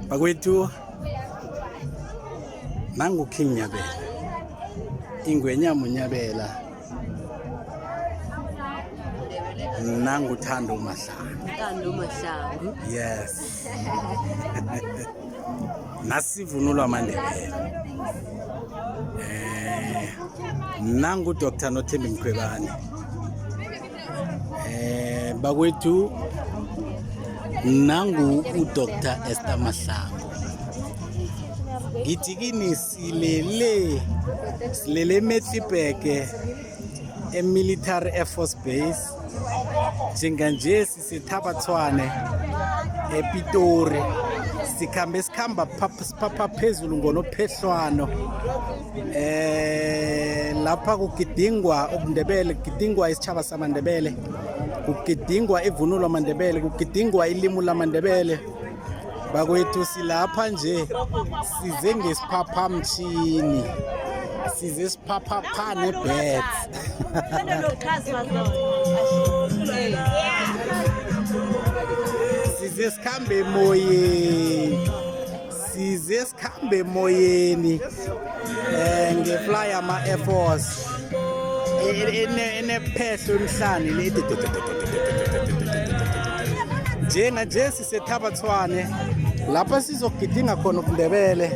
bakwethu nangu King Nyabela ingwenya Munyabela nangu Thando Mahlangu yes nasivunulo amaNdebele nangu Dr. Nothembi Mkhwebane bakwethu nangu uDr. Esther Mahlangu ngithi kini silele eMiddelburg eMilitary Air Force Base njenganje sisithabathwane ePitori sikhamba phapha phezulu ngonophehlwano lapha kugidingwa ubuNdebele kugidingwa isitshaba samaNdebele kugidingwa ivunulo lamaNdebele kugidingwa ilimi lamaNdebele bakwethu silapha nje size ngesiphaphamtshini size siphapha nebeds size sikhambe emoyeni ngefly ama Air Force enephehlo emhlane leti nje sisethabathwane lapha sizogidinga khona ubuNdebele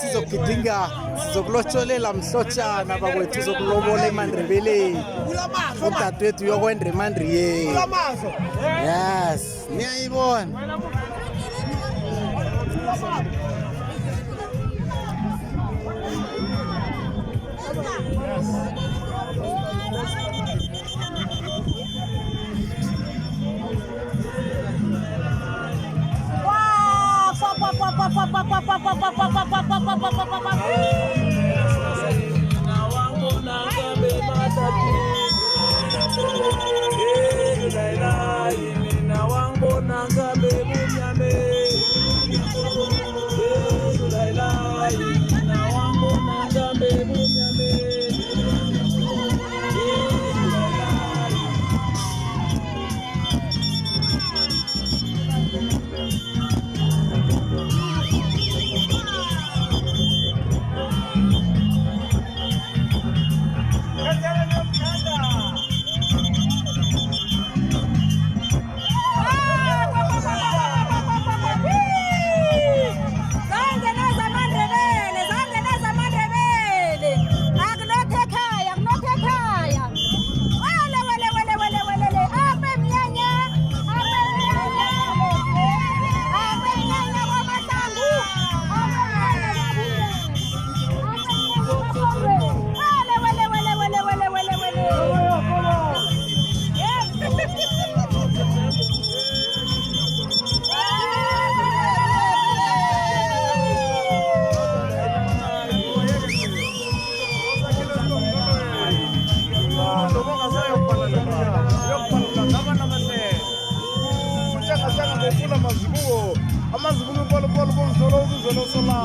sizokulotsholela mhlotshana bakwethu sizokulobola eMandebeleni udadewethu yokwenda eMandriyeni yes niyayibona amazibuko polo polo polo zolo sola